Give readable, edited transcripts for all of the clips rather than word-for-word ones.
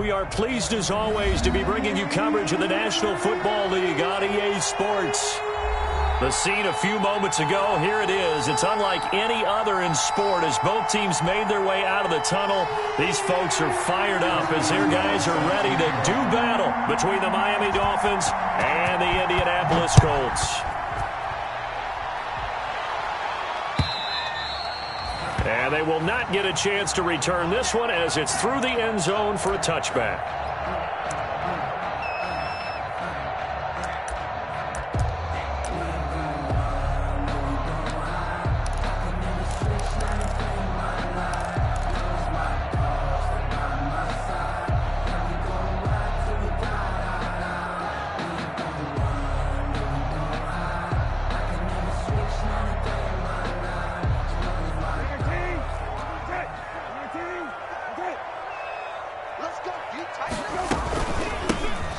we are pleased as always to be bringing you coverage of the National Football League on EA Sports. The scene a few moments ago, here it is. It's unlike any other in sport as both teams made their way out of the tunnel. These folks are fired up as their guys are ready to do battle between the Miami Dolphins and the Indianapolis Colts. And they will not get a chance to return this one as it's through the end zone for a touchback.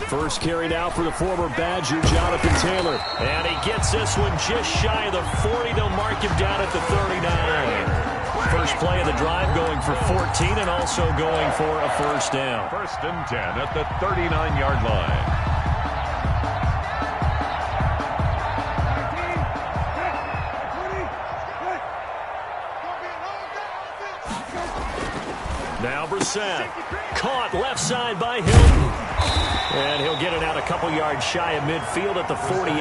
First carried out for the former Badger, Jonathan Taylor. And he gets this one just shy of the 40. They'll mark him down at the 39. First play of the drive going for 14 and also going for a first down. First and 10 at the 39-yard line. Now Brissett, caught left side by Hilton. And he'll get it out a couple yards shy of midfield at the 48.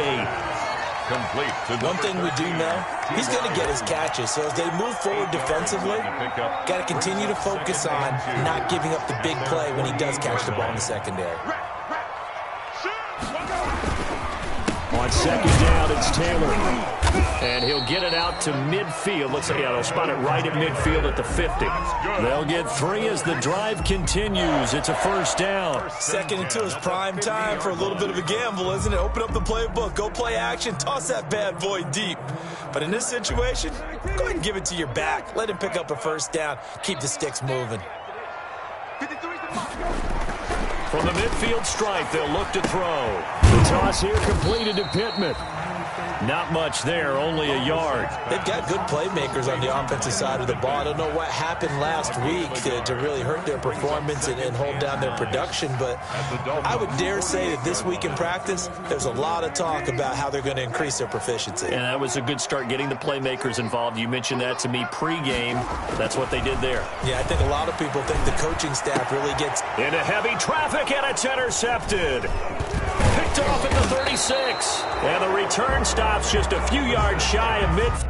Complete. One thing we do know, he's going to get his catches. So as they move forward defensively, got to continue to focus on not giving up the big play when he does catch the ball in the secondary. On second down, it's Taylor. And he'll get it out to midfield. Looks like they'll spot it right at midfield at the 50. They'll get 3 as the drive continues. It's a first down. Second and 2 is prime time for a little bit of a gamble, isn't it? Open up the playbook, go play action, toss that bad boy deep. But in this situation, go ahead and give it to your back. Let him pick up a first down. Keep the sticks moving. From the midfield stripe, they'll look to throw. The toss here completed to Pittman. Not much there, only a yard. They've got good playmakers on the offensive side of the ball. I don't know what happened last week to really hurt their performance and hold down their production, but I would dare say that this week in practice, there's a lot of talk about how they're going to increase their proficiency. And that was a good start getting the playmakers involved. You mentioned that to me pregame. That's what they did there. Yeah, I think a lot of people think the coaching staff really gets into heavy traffic, and it's intercepted. Picked off at the 36. And the return stops just a few yards shy of midfield.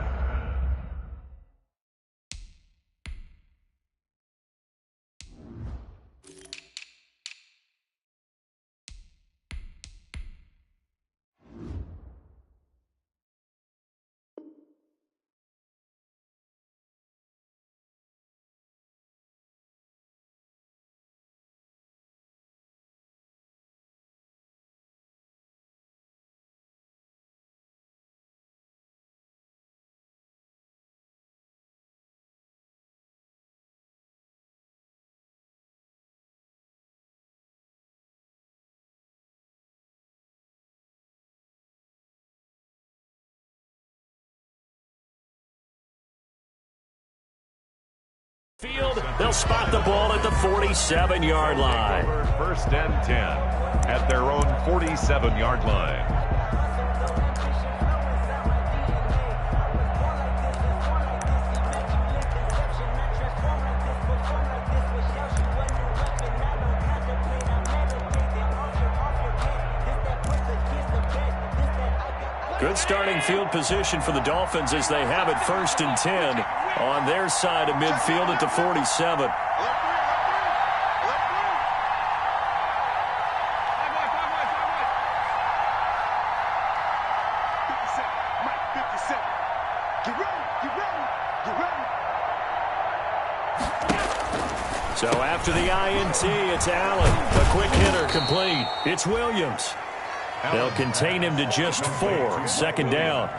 They'll spot the ball at the 47-yard line. First and 10 at their own 47-yard line. Good starting field position for the Dolphins as they have it first and 10 on their side of midfield at the 47. So after the INT, it's Allen. A quick hitter complete. It's Williams. They'll contain him to just 4. Second down.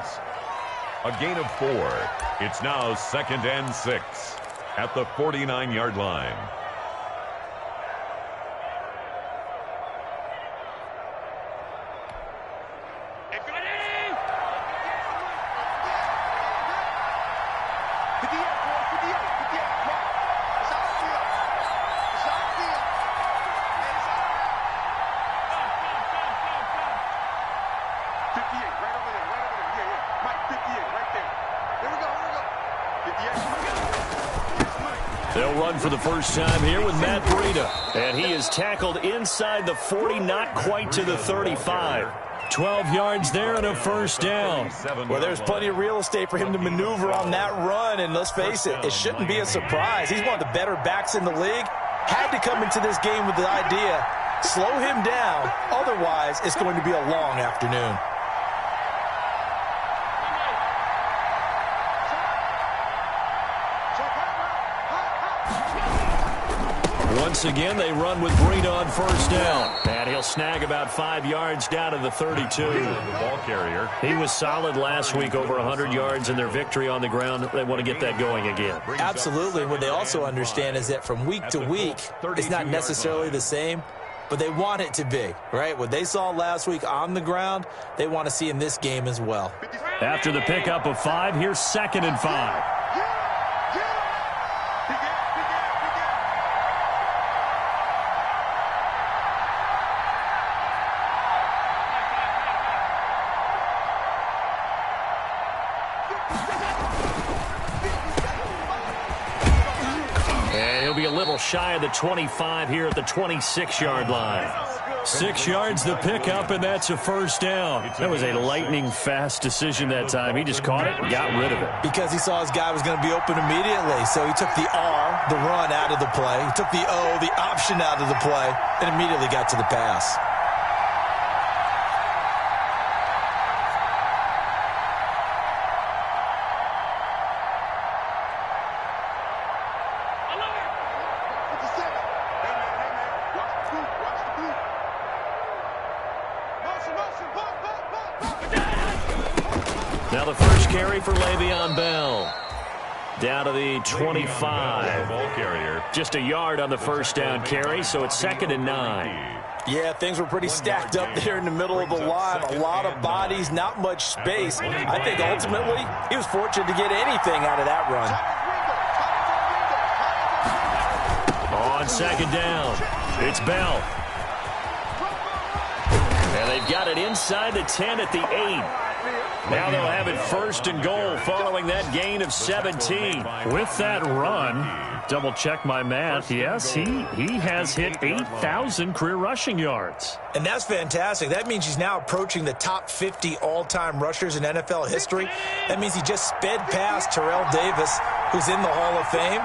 A gain of 4. It's now second and 6 at the 49-yard line. They'll run for the first time here with Matt Breida. And he is tackled inside the 40, not quite to the 35. 12 yards there and a first down. Well, there's plenty of real estate for him to maneuver on that run, and let's face it, it shouldn't be a surprise. He's one of the better backs in the league. Had to come into this game with the idea, slow him down, otherwise it's going to be a long afternoon. Once again, they run with Breida on first down. And he'll snag about 5 yards down to the 32. The ball carrier. He was solid last week, over 100 yards in their victory on the ground. They want to get that going again. Absolutely. What they also understand is that from week to week, it's not necessarily the same, but they want it to be, right? What they saw last week on the ground, they want to see in this game as well. After the pickup of 5, here's 2nd and 5. Shy of the 25 here at the 26-yard line. 6 yards the pickup, and that's a first down. That was a lightning-fast decision that time. He just caught it and got rid of it. Because he saw his guy was going to be open immediately, so he took the R, the run, out of the play. He took the O, the option, out of the play, and immediately got to the pass. Now the first carry for Le'Veon Bell. Down to the 25. Ball carrier. Just a yard on the first down carry, so it's 2nd and 9. Yeah, things were pretty stacked up there in the middle of the line. A lot of bodies, not much space. I think ultimately he was fortunate to get anything out of that run. On 2nd down, it's Bell. And they've got it inside the 10 at the 8. Now they'll have it 1st and goal following that gain of 17. With that run, double-check my math, yes, he has hit 8,000 career rushing yards. And that's fantastic. That means he's now approaching the top 50 all-time rushers in NFL history. That means he just sped past Terrell Davis, who's in the Hall of Fame.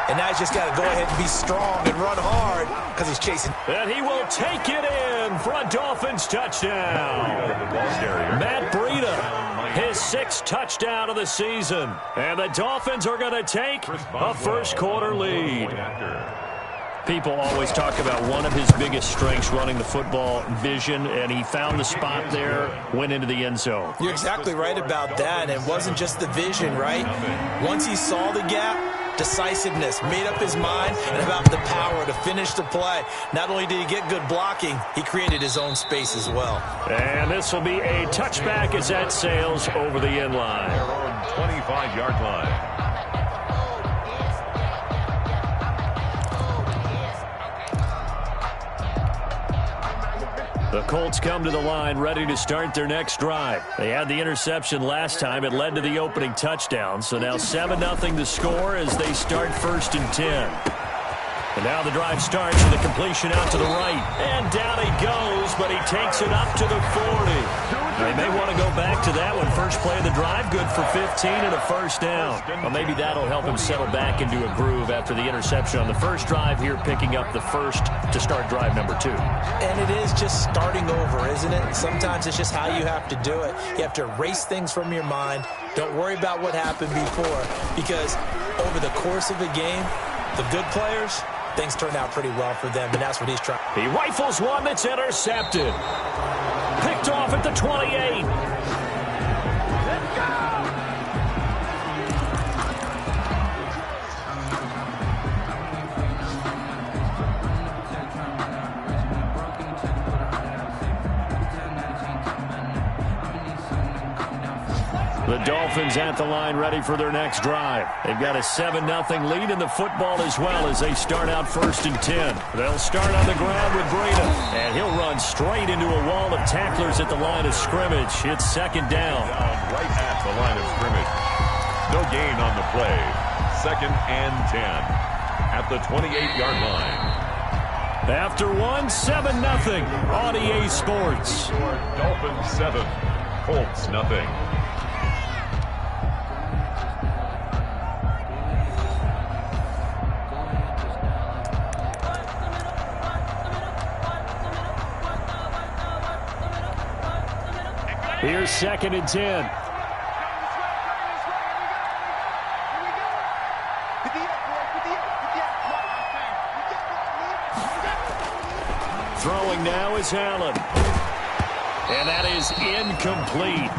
And now he's just got to go ahead and be strong and run hard because he's chasing. And he will take it in for a Dolphins touchdown. Matt Breida, his 6th touchdown of the season. And the Dolphins are going to take a first-quarter lead. People always talk about one of his biggest strengths, running the football, vision, and he found the spot there, went into the end zone. You're exactly right about that. And it wasn't just the vision, right? Once he saw the gap, decisiveness, made up his mind, and about the power to finish the play. Not only did he get good blocking, he created his own space as well. And this will be a touchback as that sails over the end line. Their own 25-yard line. The Colts come to the line ready to start their next drive. They had the interception last time. It led to the opening touchdown. So now 7-0 the score as they start 1st and 10. And now the drive starts with a completion out to the right. And down he goes, but he takes it up to the 40. They may want to go back to that one. First play of the drive, good for 15 and a first down. Well, maybe that'll help him settle back into a groove after the interception on the first drive here, picking up the first to start drive number 2. And it is just starting over, isn't it? Sometimes it's just how you have to do it. You have to erase things from your mind. Don't worry about what happened before, because over the course of a game, the good players, things turn out pretty well for them, and that's what he's trying. He rifles one that's intercepted. Picked off at the 28. Let's go! The Dolphins at the line ready for their next drive. They've got a 7-0 lead in the football as well as they start out 1st and 10. They'll start on the ground with Breida, and he'll run straight into a wall of tacklers at the line of scrimmage. It's 2nd down. Right at the line of scrimmage. No gain on the play. 2nd and 10. at the 28-yard line. After one, 7-0 on EA Sports. Dolphins 7, Colts 0. Here's 2nd and 10. Throwing now is Allen. And that is incomplete.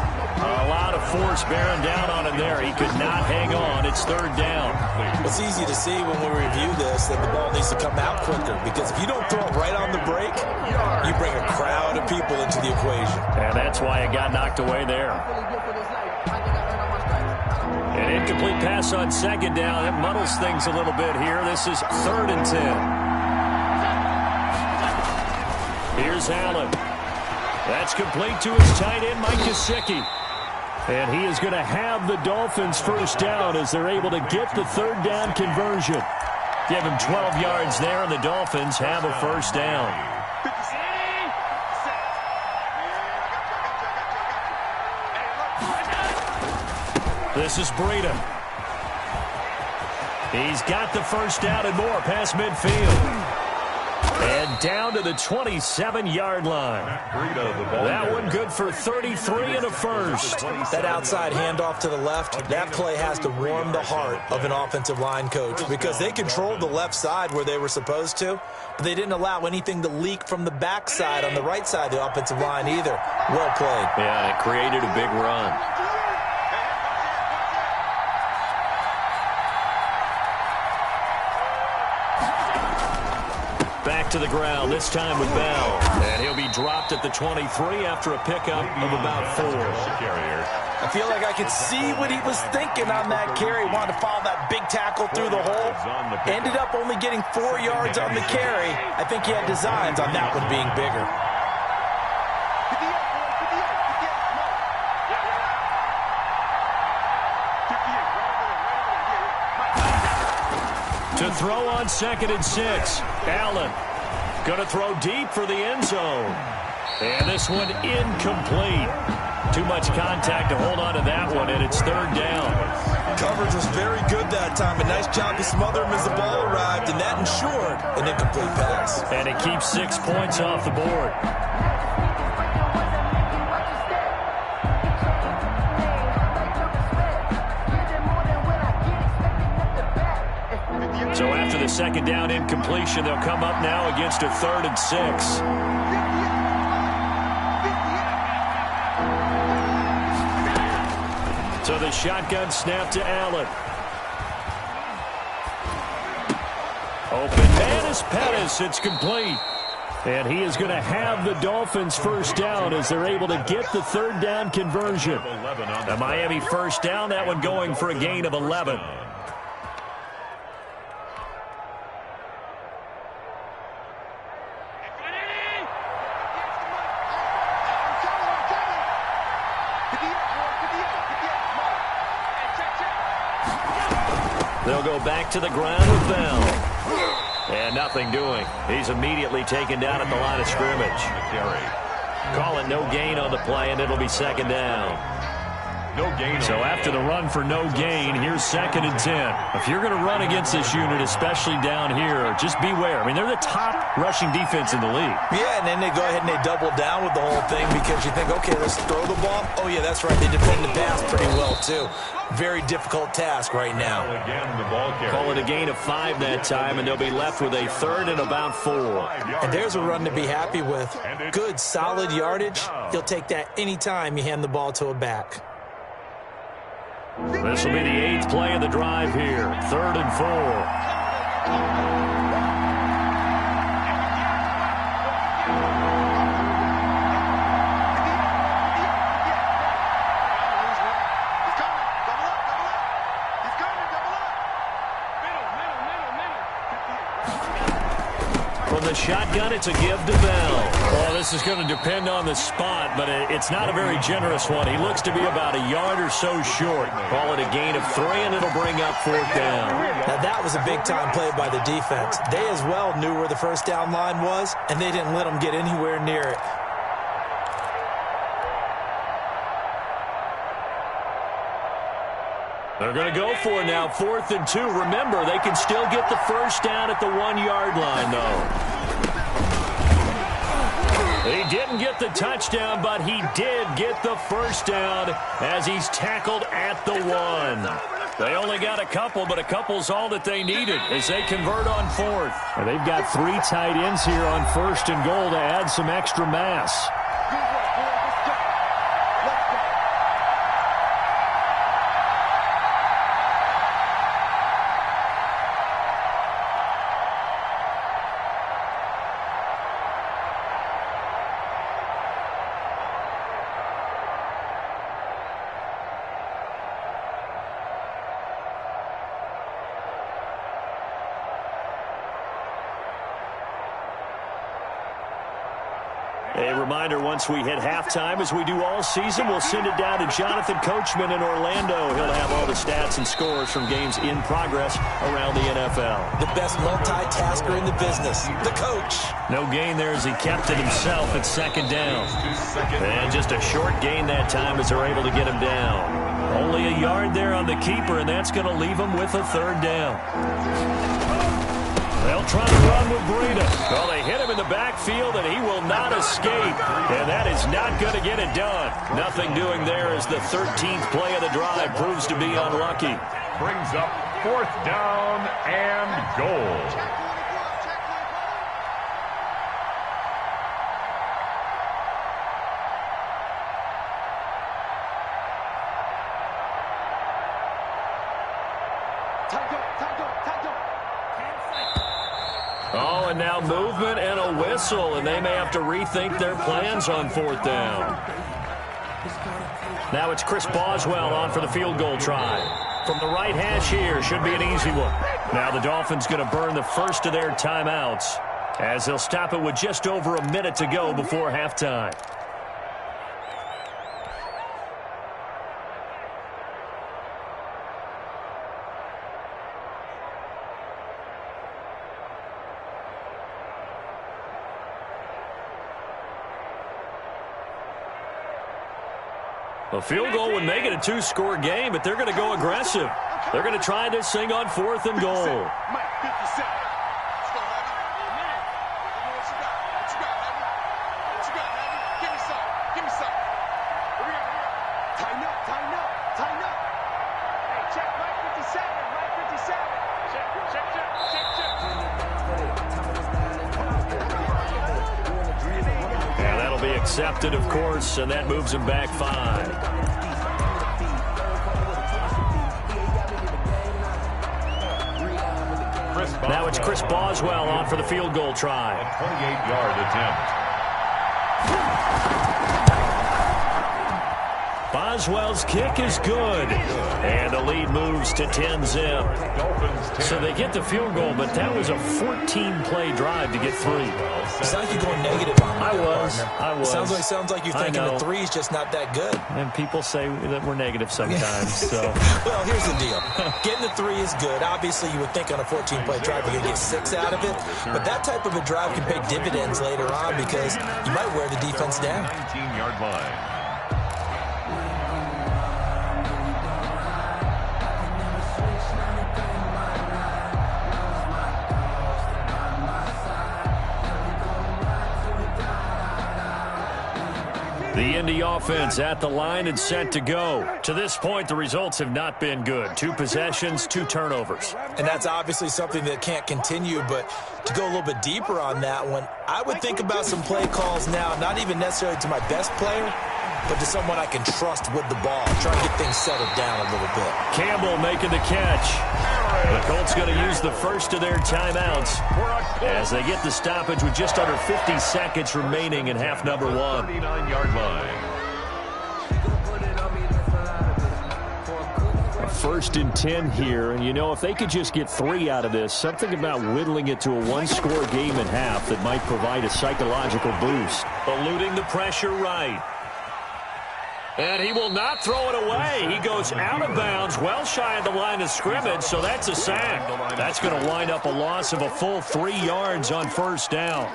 A lot of force bearing down on him there. He could not hang on. It's 3rd down. It's easy to see when we review this that the ball needs to come out quicker, because if you don't throw it right on the break, you bring a crowd of people into the equation. And that's why it got knocked away there. An incomplete pass on 2nd down. It muddles things a little bit here. This is 3rd and 10. Here's Allen. That's complete to his tight end, Mike Gesicki. And he is going to have the Dolphins first down as they're able to get the 3rd down conversion. Give him 12 yards there, and the Dolphins have a first down. This is Breida. He's got the first down and more past midfield. And down to the 27-yard line. That one good for 33 and a first. That outside handoff to the left, that play has to warm the heart of an offensive line coach, because they controlled the left side where they were supposed to, but they didn't allow anything to leak from the backside on the right side of the offensive line either. Well played. Yeah, it created a big run. Back to the ground, this time with Bell. And he'll be dropped at the 23 after a pickup of about 4. I feel like I could see what he was thinking on that carry. Wanted to follow that big tackle through the hole. Ended up only getting 4 yards on the carry. I think he had designs on that one being bigger. To throw on 2nd and 6. Allen going to throw deep for the end zone. And this one incomplete. Too much contact to hold on to that one, and it's 3rd down. Coverage was very good that time. A nice job to smother him as the ball arrived, and that ensured an incomplete pass. And it keeps 6 points off the board. So after the 2nd down incompletion, they'll come up now against a 3rd and 6. So the shotgun snap to Allen. Open man is Pettis. It's complete. And he is going to have the Dolphins first down as they're able to get the 3rd down conversion. The Miami first down, that one going for a gain of 11. They'll go back to the ground with Bell. And nothing doing. He's immediately taken down at the line of scrimmage. Call it no gain on the play, and it'll be 2nd down. No gain. So after the run for no gain, here's 2nd and 10. If you're going to run against this unit, especially down here, just beware. I mean, they're the top rushing defense in the league. Yeah, and then they go ahead and they double down with the whole thing because you think, okay, let's throw the ball. Oh, yeah, that's right. They defend the pass pretty well, too. Very difficult task right now. Call it a gain of 5 that time, and they'll be left with a 3rd and about 4. And there's a run to be happy with. Good, solid yardage. You'll take that anytime you hand the ball to a back. This will be the 8th play of the drive here. 3rd and 4. shotgun. It's a give to Bell. Well, this is going to depend on the spot, but it's not a very generous one. He looks to be about a yard or so short. Call it a gain of 3, and it'll bring up 4th down. Now, that was a big-time play by the defense. They as well knew where the first down line was, and they didn't let them get anywhere near it. They're going to go for it now, 4th and 2. Remember, they can still get the first down at the 1-yard line, though. He didn't get the touchdown, but he did get the first down as he's tackled at the 1. They only got a couple, but a couple's all that they needed as they convert on 4th. And they've got 3 tight ends here on 1st and goal to add some extra mass. A reminder, once we hit halftime, as we do all season, we'll send it down to Jonathan Coachman in Orlando. He'll have all the stats and scores from games in progress around the NFL. The best multitasker in the business, the coach. No gain there as he kept it himself at 2nd down. And just a short gain that time as they're able to get him down. Only a yard there on the keeper, and that's going to leave him with a 3rd down. They'll try to run with Breida. Well, they hit him in the backfield, and he will not escape. And that is not going to get it done. Nothing doing there as the 13th play of the drive proves to be unlucky. Brings up 4th down and goal. Oh, and now movement and a whistle, and they may have to rethink their plans on 4th down. Now it's Chris Boswell on for the field goal try. From the right hash here, should be an easy one. Now the Dolphins going to burn the first of their timeouts as they'll stop it with just over a minute to go before halftime. A field goal would make it a 2-score game, but they're going to go aggressive. They're going to try this thing on 4th and goal. Accepted, of course, and that moves him back 5. Now it's Chris Boswell on for the field goal try. A 28-yard attempt. Boswell's kick is good. And the lead moves to 10-zip. So they get the field goal, but that was a 14-play drive to get 3. It sounds like you're going negative on me. I was. It sounds like you're thinking the 3 is just not that good. And people say that we're negative sometimes. So. Well, here's the deal. Getting the 3 is good. Obviously, you would think on a 14-play drive you're going to get 6 out of it. But that type of a drive can pay dividends later on because you might wear the defense down. 19-yard line. The Indy offense at the line and set to go. To this point, the results have not been good. 2 possessions, 2 turnovers. And that's obviously something that can't continue, but to go a little bit deeper on that one, I would think about some play calls now, not even necessarily to my best player, but to someone I can trust with the ball, trying to get things settled down a little bit. Campbell making the catch. The Colts going to use the first of their timeouts as they get the stoppage with just under 50 seconds remaining in half number 1. 39-yard line. 1st and 10 here. And, you know, if they could just get 3 out of this, something about whittling it to a one-score game at half that might provide a psychological boost. Eluding the pressure right. And he will not throw it away. He goes out of bounds, well shy of the line of scrimmage, so that's a sack. That's going to wind up a loss of a full 3 yards on 1st down.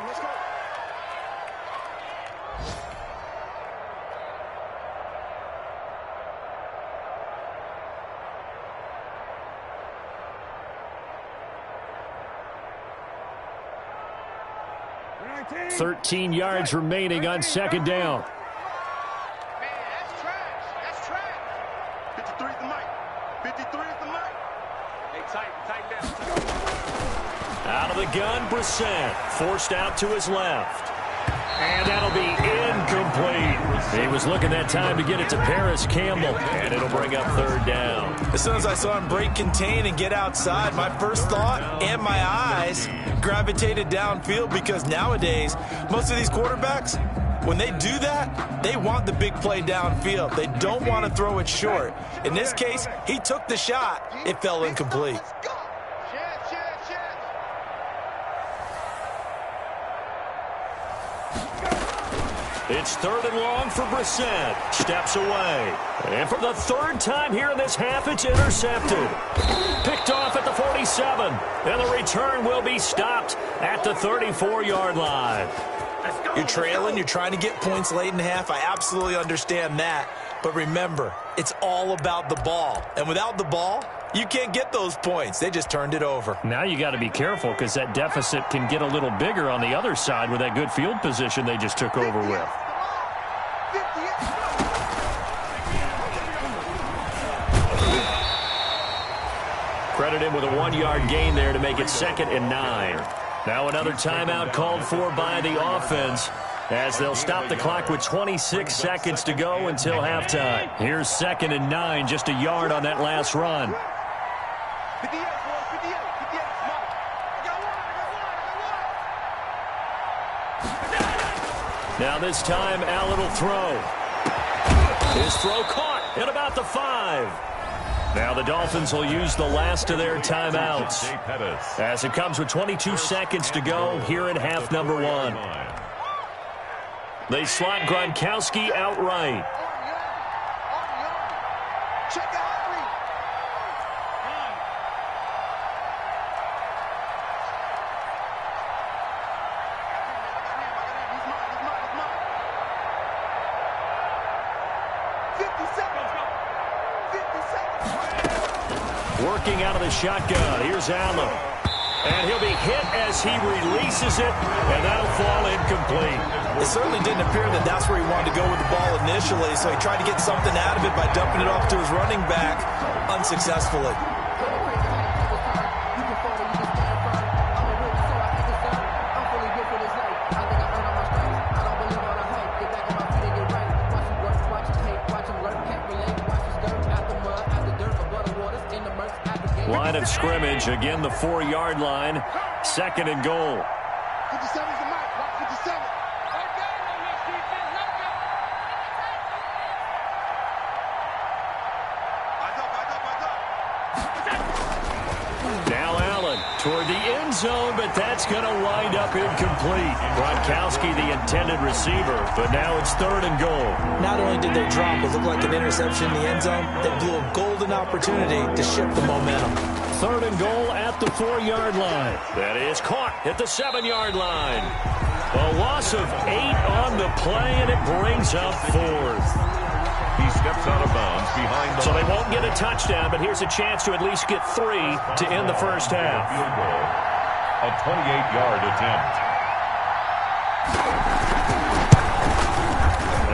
Nineteen. 13 yards remaining on 2nd down. Out of the gun, Brissett. Forced out to his left. And that'll be incomplete. He was looking that time to get it to Paris Campbell. And it'll bring up 3rd down. As soon as I saw him break contain and get outside, my first thought and my eyes gravitated downfield, because nowadays, most of these quarterbacks, when they do that, they want the big play downfield. They don't want to throw it short. In this case, he took the shot. It fell incomplete. It's 3rd and long for Brissett. Steps away. And for the 3rd time here in this half, it's intercepted. Picked off at the 47. And the return will be stopped at the 34-yard line. You're trailing. You're trying to get points late in the half. I absolutely understand that. But remember, it's all about the ball. And without the ball, you can't get those points. They just turned it over. Now you got to be careful, because that deficit can get a little bigger on the other side with that good field position they just took over with. Credit him with a 1-yard gain there to make it 2nd and 9. Now another timeout called for by the offense, as they'll stop the clock with 26 seconds to go until halftime. Here's 2nd and 9, just a yard on that last run. Now this time, Allen will throw. His throw caught at about the 5. Now the Dolphins will use the last of their timeouts, as it comes with 22 seconds to go here in half number 1. They slot Gronkowski outright. Working out of the shotgun. Here's Allen. And he'll be hit as he releases it, and that'll fall incomplete. It certainly didn't appear that that's where he wanted to go with the ball initially, so he tried to get something out of it by dumping it off to his running back unsuccessfully. Line of scrimmage, again the 4-yard line, 2nd and goal. 57's the mark. 57. Now Allen toward the end zone, but that's going to wind up incomplete. Gronkowski, the intended receiver, but now it's 3rd and goal. Not only did they drop what looked like an interception in the end zone, they blew a golden opportunity to shift the momentum. 3rd and goal at the 4-yard line. That is caught at the 7-yard line. A loss of 8 on the play, and it brings up 4th. He steps out of bounds behind the So they won't get a touchdown, but here's a chance to at least get 3 to end the first half. field goal. A 28-yard attempt.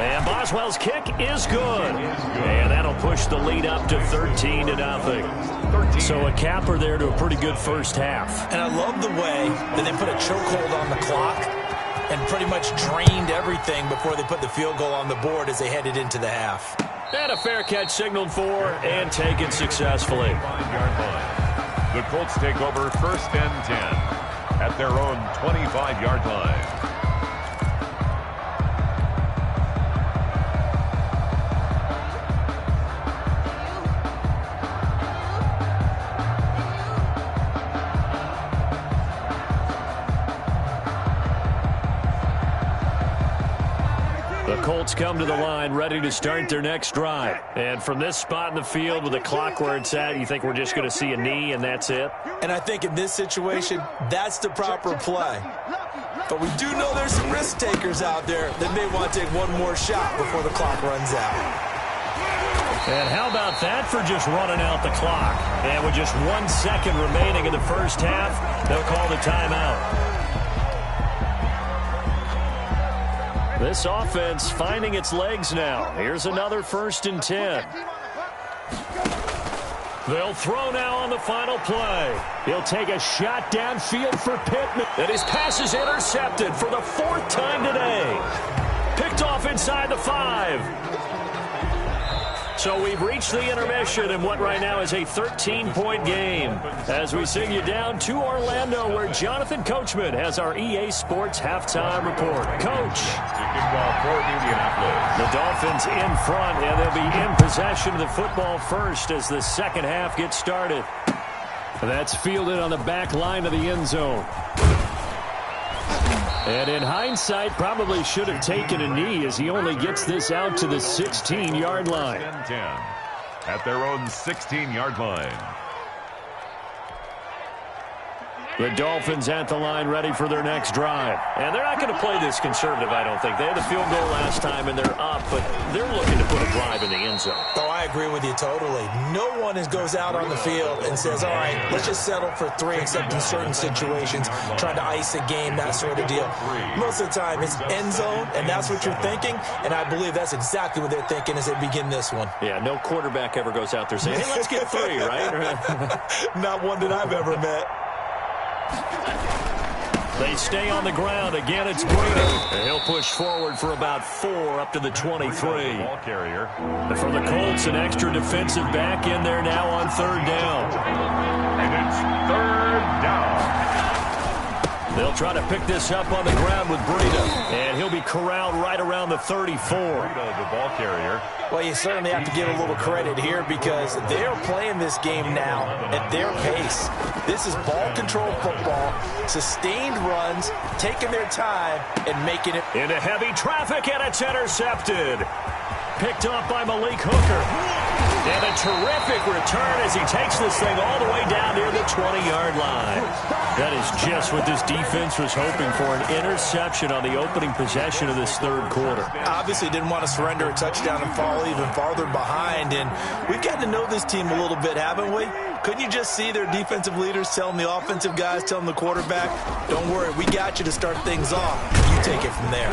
And Boswell's kick is good. And that'll push the lead up to 13-0. So a capper there to a pretty good first half. And I love the way that they put a chokehold on the clock and pretty much drained everything before they put the field goal on the board as they headed into the half. And a fair catch signaled for and taken successfully. 5-yard line. The Colts take over 1st and 10 at their own 25-yard line. The Colts come to the line ready to start their next drive. And from this spot in the field with the clock where it's at, you think we're just going to see a knee and that's it? And I think in this situation, that's the proper play. But we do know there's some risk takers out there that may want to take one more shot before the clock runs out. And how about that for just running out the clock? And with just 1 second remaining in the first half, they'll call the timeout. This offense finding its legs now. Here's another 1st and 10. They'll throw now on the final play. He'll take a shot downfield for Pittman. And his pass is intercepted for the 4th time today. Picked off inside the 5. So we've reached the intermission in what right now is a 13-point game. As we send you down to Orlando, where Jonathan Coachman has our EA Sports halftime report. Coach. The Dolphins in front, and they'll be in possession of the football first as the second half gets started. That's fielded on the back line of the end zone. And in hindsight, probably should have taken a knee as he only gets this out to the 16-yard line. 10 at their own 16-yard line. The Dolphins at the line ready for their next drive. And they're not going to play this conservative, I don't think. They had the field goal last time, and they're up, but they're looking to put a drive in the end zone. Oh, I agree with you totally. No one goes out on the field and says, all right, let's just settle for 3, except in certain situations, trying to ice a game, that sort of deal. Most of the time, it's end zone, and that's what you're thinking, and I believe that's exactly what they're thinking as they begin this one. Yeah, no quarterback ever goes out there saying, hey, let's get 3, right? Not one that I've ever met. They stay on the ground. Again, it's Brady. And he'll push forward for about 4 up to the 23. Ball carrier. And for the Colts, an extra defensive back in there now on 3rd down. And it's 3rd down. They'll try to pick this up on the ground with Breida. And he'll be corralled right around the 34. Breida, the ball carrier. Well, you certainly have to give a little credit here because they're playing this game now at their pace. This is ball control football, sustained runs, taking their time, and making it. Into heavy traffic, and it's intercepted. Picked off by Malik Hooker. And a terrific return as he takes this thing all the way down near the 20-yard line. That is just what this defense was hoping for, an interception on the opening possession of this 3rd quarter. Obviously didn't want to surrender a touchdown and fall even farther behind, and we've gotten to know this team a little bit, haven't we? Couldn't you just see their defensive leaders telling the offensive guys, telling the quarterback, don't worry, we got you to start things off. You take it from there.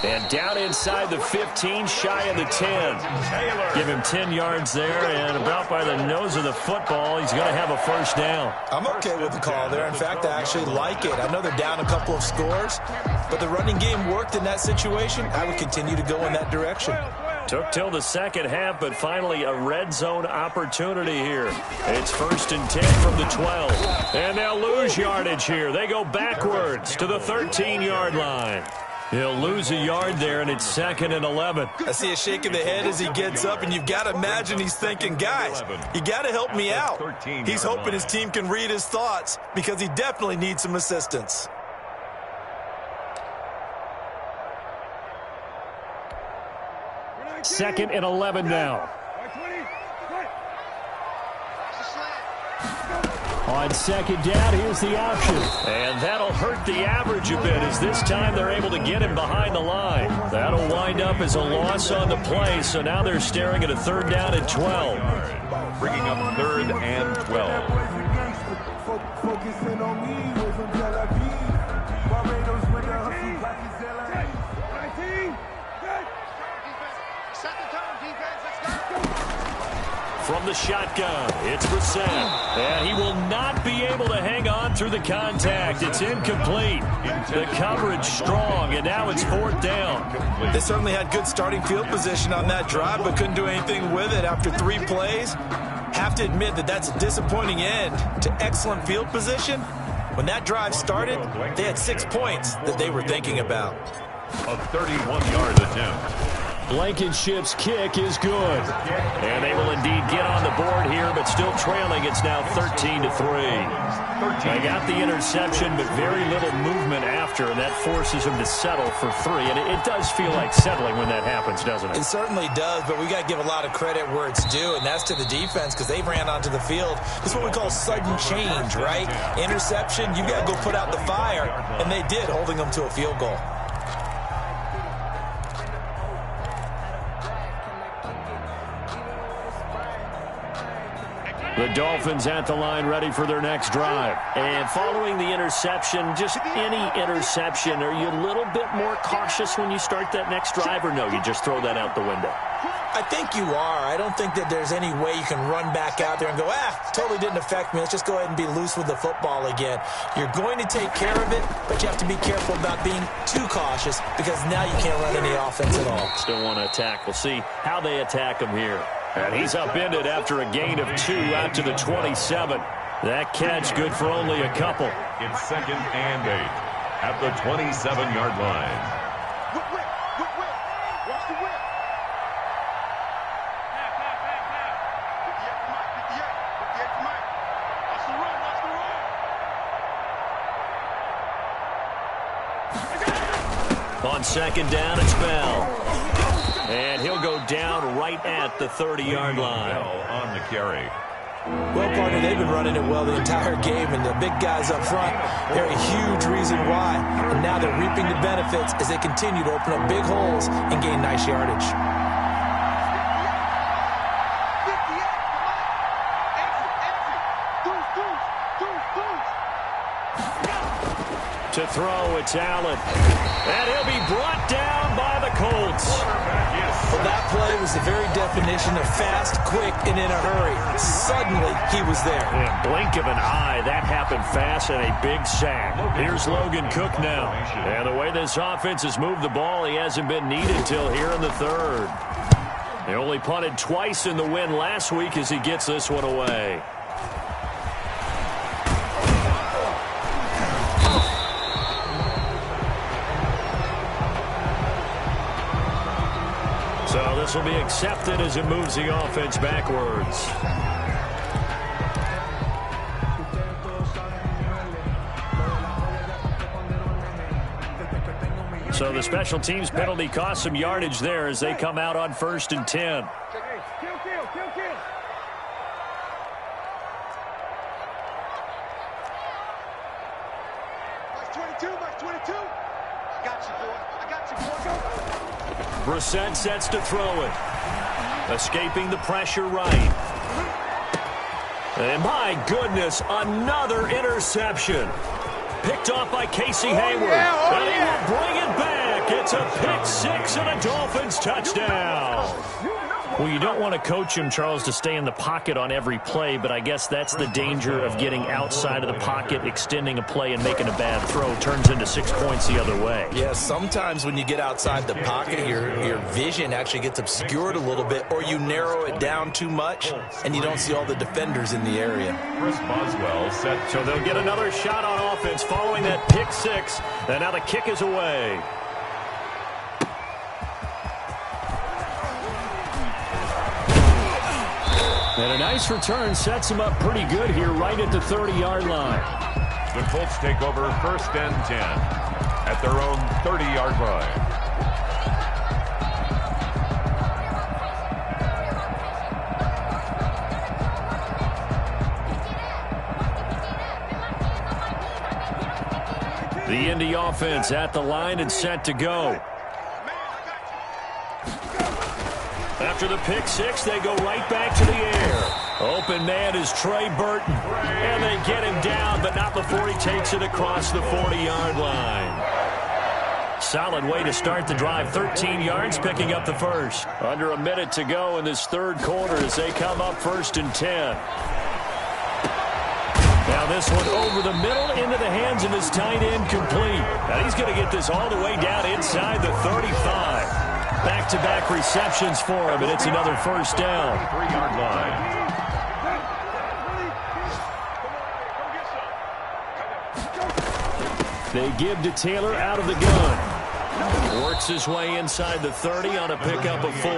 And down inside the 15, shy of the 10. Give him 10 yards there, and about by the nose of the football, he's going to have a 1st down. I'm okay with the call there. In fact, I actually like it. I know they're down a couple of scores, but the running game worked in that situation. I would continue to go in that direction. Took till the second half, but finally a red zone opportunity here. It's 1st and 10 from the 12. And they'll lose yardage here. They go backwards to the 13-yard line. He'll lose a yard there, and it's 2nd and 11. I see a shake of the head as he gets up, and you've got to imagine he's thinking, guys, you got to help me out. He's hoping his team can read his thoughts because he definitely needs some assistance. Second and 11 now. On 2nd down, here's the option. And that'll hurt the average a bit as this time they're able to get him behind the line. That'll wind up as a loss on the play, so now they're staring at a 3rd down and 12. Bringing up 3rd and 12. From the shotgun, it's Brissett. And he will not be able to hang on through the contact. It's incomplete. The coverage strong, and now it's 4th down. They certainly had good starting field position on that drive, but couldn't do anything with it after 3 plays. Have to admit that that's a disappointing end to excellent field position. When that drive started, they had 6 points that they were thinking about. A 31-yard attempt. Blankenship's kick is good. And they will indeed get on the board here, but still trailing. It's now 13-3. They got the interception, but very little movement after, and that forces them to settle for 3. And it does feel like settling when that happens, doesn't it? It certainly does, but we got to give a lot of credit where it's due, and that's to the defense because they ran onto the field. This is what we call sudden change, right? Interception, you got to go put out the fire, and they did, holding them to a field goal. The Dolphins at the line ready for their next drive. And following the interception, just any interception, are you a little bit more cautious when you start that next drive, or no, you just throw that out the window? I think you are. I don't think that there's any way you can run back out there and go, totally didn't affect me. Let's just go ahead and be loose with the football again. You're going to take care of it, but you have to be careful about being too cautious because now you can't run any offense at all. Still want to attack. We'll see how they attack him here. And he's upended after a gain of 2 out to the 27. That catch good for only a couple. It's 2nd and 8 at the 27-yard line. Whip. Watch the whip. 58 to Mike. Watch the run. On 2nd down, it's Bell. And he'll go down right at the 30-yard line. On the carry. Well, partner, they've been running it well the entire game, and the big guys up front, they're a huge reason why. And now they're reaping the benefits as they continue to open up big holes and gain nice yardage. To throw, it's Allen. And he'll be brought down by the Colts. Well, that play was the very definition of fast, quick, and in a hurry. Suddenly, he was there. In a blink of an eye, that happened fast and a big sack. Here's Logan Cook now. And the way this offense has moved the ball, he hasn't been needed till here in the 3rd. They only punted twice in the win last week as he gets this one away. So this will be accepted as it moves the offense backwards. So the special teams penalty cost some yardage there as they come out on 1st and 10. Kill. Mark 22. I got you, boy. Brissett sets to throw it. Escaping the pressure right. And my goodness, another interception. Picked off by Casey Hayward. And he will bring it back. It's a pick 6 and a Dolphins touchdown. Well, you don't want to coach him, Charles, to stay in the pocket on every play, but I guess that's the danger of getting outside of the pocket, extending a play, and making a bad throw. Turns into 6 points the other way. Yeah, sometimes when you get outside the pocket, your vision actually gets obscured a little bit, or you narrow it down too much, and you don't see all the defenders in the area. Chris Boswell set. So they'll get another shot on offense following that pick 6, and now the kick is away. And a nice return sets him up pretty good here right at the 30-yard line. The Colts take over 1st and 10 at their own 30-yard line. The Indy offense at the line and set to go. After the pick 6, they go right back to the air. Open man is Trey Burton. And they get him down, but not before he takes it across the 40-yard line. Solid way to start the drive. 13 yards, picking up the first. Under a minute to go in this 3rd quarter as they come up 1st and 10. Now this one over the middle into the hands of his tight end complete. Now he's going to get this all the way down inside the 35. Back-to-back receptions for him, and it's another 1st down. 3-yard line. They give to Taylor out of the gun. Works his way inside the 30 on a pickup of 4.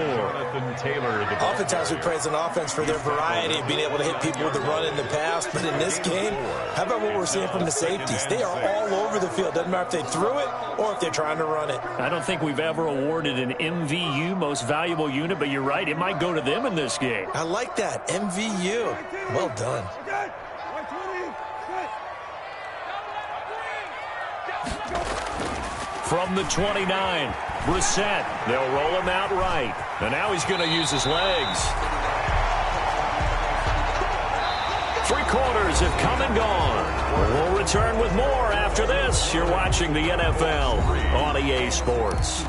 Oftentimes we praise an offense for their variety of being able to hit people with the run in the pass, but in this game, how about what we're seeing from the safeties? They are all over the field. Doesn't matter if they threw it or if they're trying to run it. I don't think we've ever awarded an MVU, most valuable unit, but you're right, it might go to them in this game. I like that, MVU. Well done. From the 29, Brissett. They'll roll him out right. And now he's going to use his legs. 3 quarters have come and gone. We'll return with more after this. You're watching the NFL on EA Sports.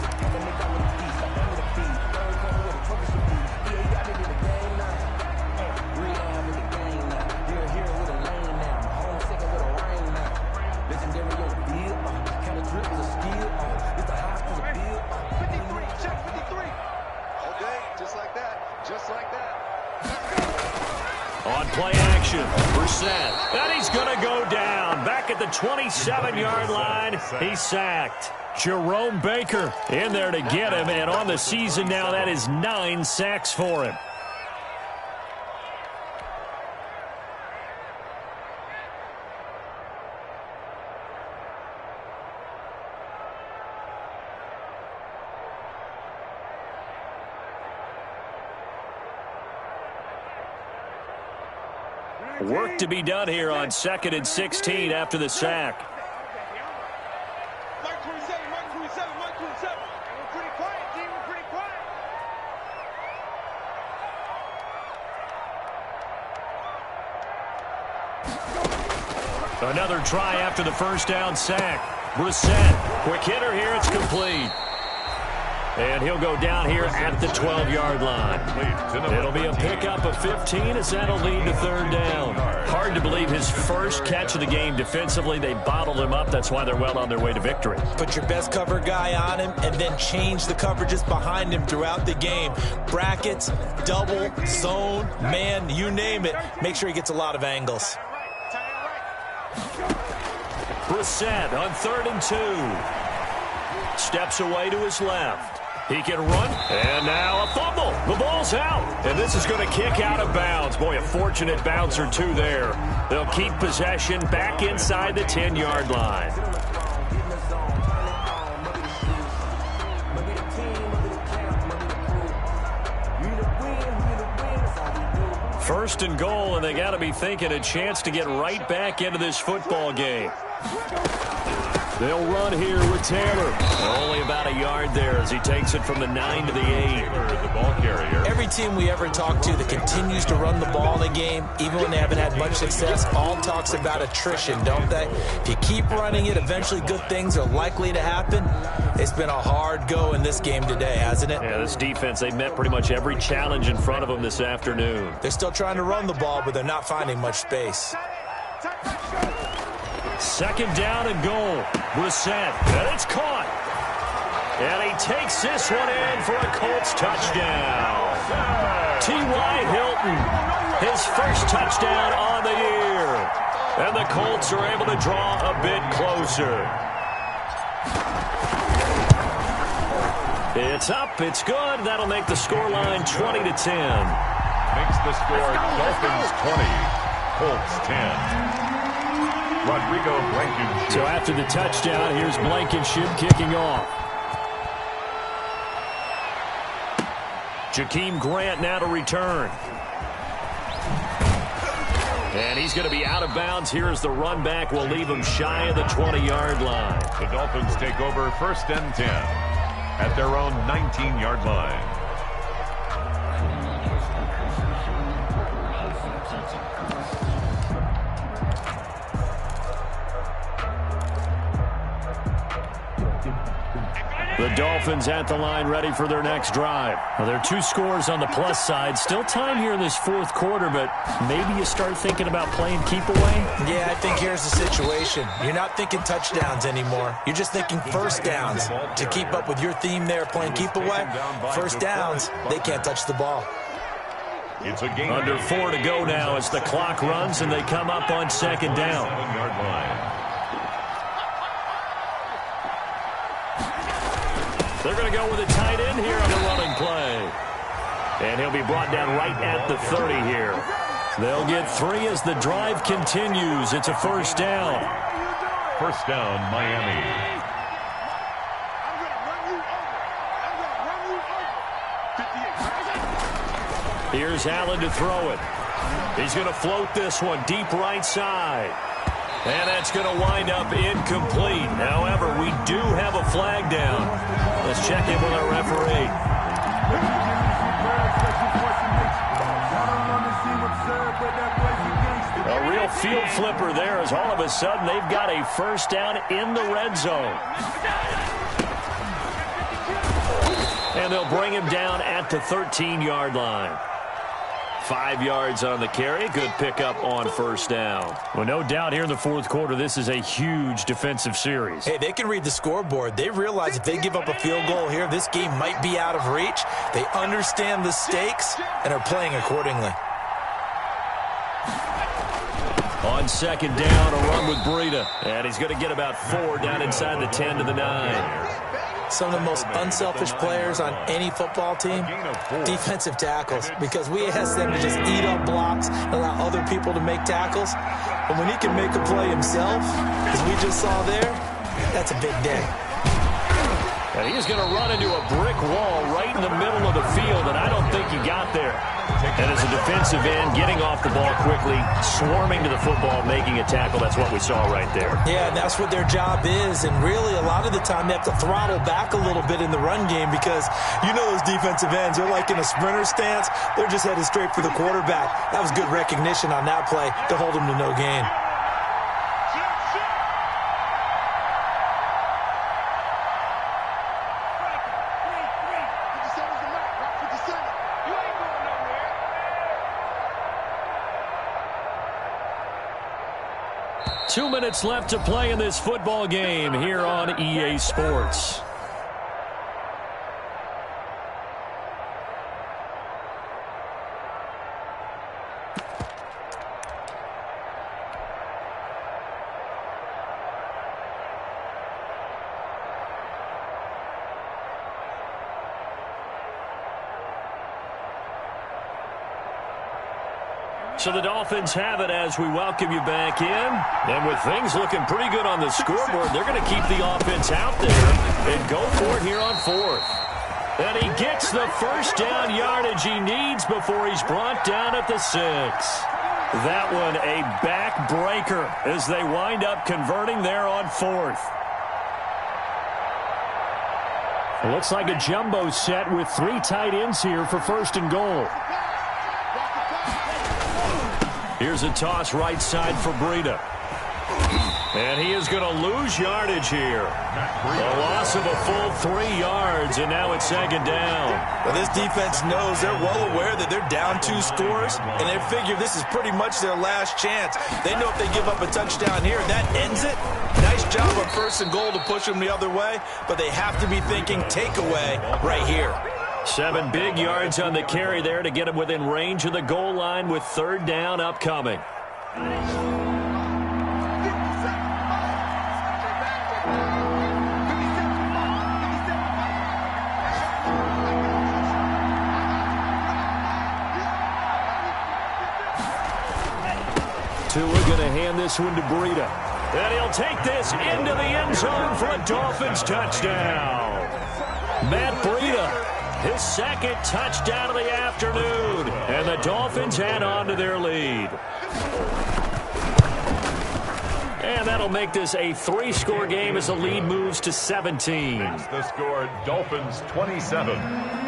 On play action, Brissett. And he's going to go down. Back at the 27-yard line, he's sacked. Jerome Baker in there to get him. And on the season now, that is 9 sacks for him. Work to be done here on 2nd and 16 after the sack. Mark 27, Mark 27, Mark 27. We're pretty quiet, team. We're pretty quiet. Another try after the first down sack. Brissett, quick hitter here. It's complete. And he'll go down here at the 12-yard line. It'll be a pickup of 15 as that'll lead to 3rd down. Hard to believe his first catch of the game defensively. They bottled him up. That's why they're well on their way to victory. Put your best cover guy on him and then change the coverages behind him throughout the game. Brackets, double, zone, man, you name it. Make sure he gets a lot of angles. Brissett on 3rd and 2. Steps away to his left. He can run, and now a fumble. The ball's out, and this is going to kick out of bounds. Boy, a fortunate bounce or two there. They'll keep possession back inside the 10-yard line. First and goal, and they got to be thinking a chance to get right back into this football game. They'll run here with Taylor. Only about a yard there as he takes it from the 9 to the 8. The ball carrier. Every team we ever talk to that continues to run the ball in a game, even when they haven't had much success, all talks about attrition, don't they? If you keep running it, eventually good things are likely to happen. It's been a hard go in this game today, hasn't it? Yeah, this defense, they met pretty much every challenge in front of them this afternoon. They're still trying to run the ball, but they're not finding much space. 2nd down and goal. Brissett, and it's caught. And he takes this one in for a Colts touchdown. T.Y. Hilton, his first touchdown on the year. And the Colts are able to draw a bit closer. It's up, it's good. That'll make the scoreline 20-10. Makes the score Dolphins 20, Colts 10. Rodrigo Blankenship. So after the touchdown, here's Blankenship kicking off. Jakeem Grant now to return. And he's going to be out of bounds here as the run back will leave him shy of the 20-yard line. The Dolphins take over 1st and 10 at their own 19-yard line. The Dolphins at the line ready for their next drive. Well, there are 2 scores on the plus side. Still time here in this 4th quarter, but maybe you start thinking about playing keep away? Yeah, I think here's the situation. You're not thinking touchdowns anymore. You're just thinking first downs. To keep up with your theme there, playing keep away, first downs, they can't touch the ball. It's a game under 4 to go now as the clock runs and they come up on 2nd down. 7-yard line. They're going to go with a tight end here on the running play. And he'll be brought down right at the 30 here. They'll get 3 as the drive continues. It's a first down. First down, Miami. Here's Allen to throw it. He's going to float this one deep right side. And that's going to wind up incomplete. However, we do have a flag down. Let's check in with our referee. A real field flipper there as all of a sudden they've got a first down in the red zone. And they'll bring him down at the 13-yard line. 5 yards on the carry. Good pickup on first down. Well, no doubt here in the fourth quarter, this is a huge defensive series. Hey, they can read the scoreboard. They realize if they give up a field goal here, this game might be out of reach. They understand the stakes and are playing accordingly. On second down, a run with Breida. And he's going to get about 4 down inside the 10 to the 9. Some of the most unselfish players on any football team, defensive tackles, because we ask them to just eat up blocks and allow other people to make tackles. But when he can make a play himself, as we just saw there, that's a big day. And he's going to run into a brick wall right in the middle of the field, and I don't think he got there. And as a defensive end, getting off the ball quickly, swarming to the football, making a tackle, that's what we saw right there. Yeah, and that's what their job is. And really, a lot of the time, they have to throttle back a little bit in the run game because you know those defensive ends, they're like in a sprinter stance. They're just headed straight for the quarterback. That was good recognition on that play to hold him to no gain. Two minutes left to play in this football game here on EA Sports. So the Dolphins have it as we welcome you back in. And with things looking pretty good on the scoreboard, they're going to keep the offense out there and go for it here on 4th. And he gets the first down yardage he needs before he's brought down at the 6. That one a backbreaker as they wind up converting there on 4th. It looks like a jumbo set with 3 tight ends here for 1st and goal. Here's a toss right side for Breida. And he is going to lose yardage here. A loss of a full 3 yards, and now it's 2nd down. Well, this defense knows they're well aware that they're down 2 scores, and they figure this is pretty much their last chance. They know if they give up a touchdown here, that ends it. Nice job on 1st and goal to push them the other way, but they have to be thinking takeaway right here. 7 big yards on the carry there to get him within range of the goal line with 3rd down upcoming. Tua going to hand this one to Breida. And he'll take this into the end zone for a Dolphins touchdown. Matt Breida. His 2nd touchdown of the afternoon. And the Dolphins add on to their lead. And that'll make this a 3-score game as the lead moves to 17. That's the score, Dolphins 27,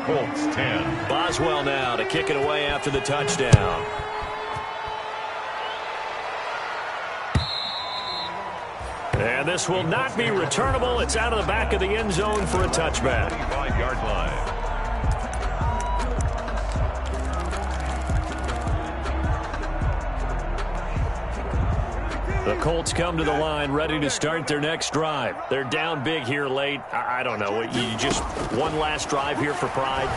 Colts 10. Boswell now to kick it away after the touchdown. And this will not be returnable. It's out of the back of the end zone for a touchback. 25-yard line. The Colts come to the line ready to start their next drive. They're down big here late. I don't know. You just one last drive here for pride?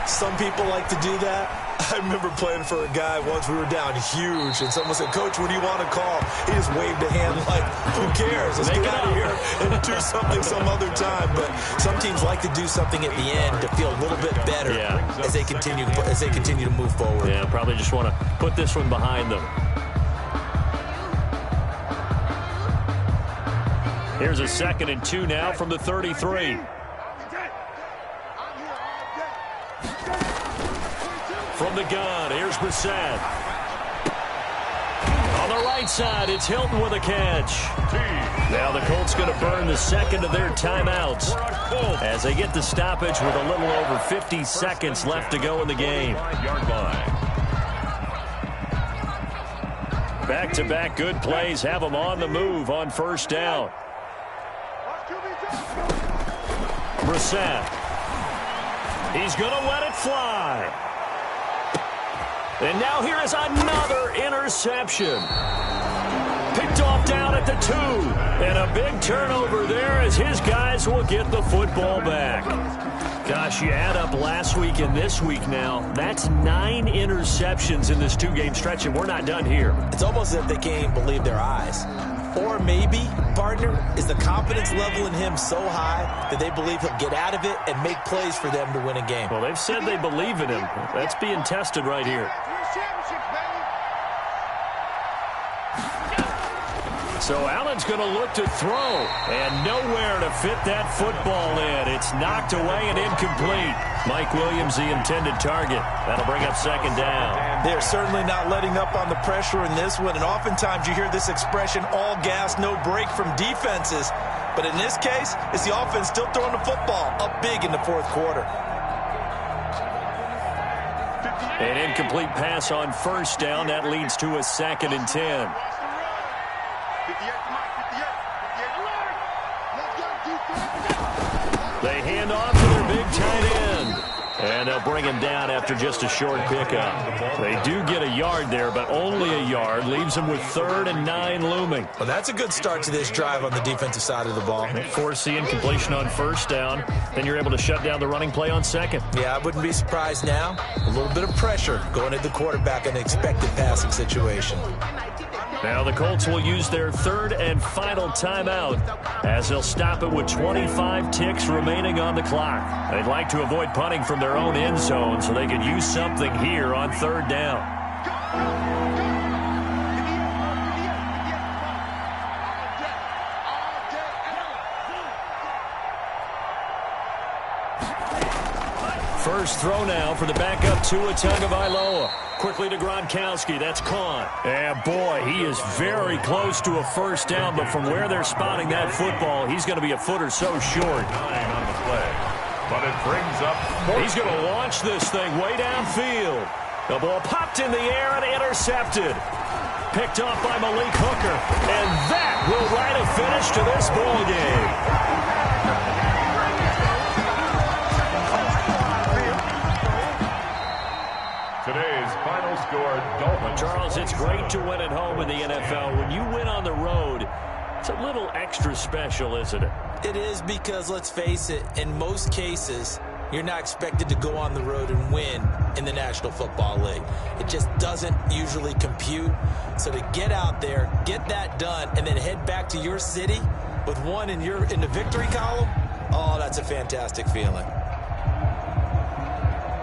Some people like to do that. I remember playing for a guy once. We were down huge, and someone said, "Coach, what do you want to call?" He just waved a hand like, "Who cares? Let's get out of here and do something some other time." But some teams like to do something at the end to feel a little bit better as they continue to move forward. Yeah, probably just want to put this one behind them. Here's a 2nd and 2 now from the 33. From the gun, here's Brissett. On the right side, it's Hilton with a catch. Now the Colts going to burn the 2nd of their timeouts as they get the stoppage with a little over 50 seconds left to go in the game. Back-to-back good plays have them on the move on 1st down. Brissett. He's going to let it fly. And now here is another interception. Picked off down at the 2. And a big turnover there as his guys will get the football back. Gosh, you add up last week and this week now. That's 9 interceptions in this 2-game stretch, and we're not done here. It's almost as if they can't even believe their eyes. Or maybe, partner, is the confidence level in him so high that they believe he'll get out of it and make plays for them to win a game. Well, they've said they believe in him. That's being tested right here. So Allen's going to look to throw, and nowhere to fit that football in. It's knocked away and incomplete. Mike Williams, the intended target. That'll bring up 2nd down. They're certainly not letting up on the pressure in this one, and oftentimes you hear this expression, all gas, no break from defenses. But in this case, it's the offense still throwing the football up big in the 4th quarter. An incomplete pass on 1st down. That leads to a 2nd and 10. They hand off to their big tight end. And they'll bring him down after just a short pickup. They do get a yard there, but only a yard. Leaves them with 3rd and 9 looming. Well, that's a good start to this drive on the defensive side of the ball. Force the incompletion on 1st down. Then you're able to shut down the running play on 2nd. Yeah, I wouldn't be surprised now. A little bit of pressure going at the quarterback in an expected passing situation. Now the Colts will use their 3rd and final timeout as they'll stop it with 25 ticks remaining on the clock. They'd like to avoid punting from their own end zone so they could use something here on 3rd down. First throw now for the backup Tua Tagovailoa. Quickly to Gronkowski. That's caught. And boy, he is very close to a 1st down, but from where they're spotting that football, he's going to be a foot or so short. On the play, but it brings up. He's going to launch this thing way downfield. The ball popped in the air and intercepted. Picked off by Malik Hooker. And that will write a finish to this ball game. Today's final score, Dolphins. Charles, it's great to win at home in the NFL. When you win on the road, it's a little extra special, isn't it? It is because, let's face it, in most cases, you're not expected to go on the road and win in the National Football League. It just doesn't usually compute. So to get out there, get that done, and then head back to your city with one in the victory column, oh, that's a fantastic feeling.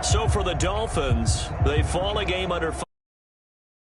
So for the Dolphins, they fall a game under 5.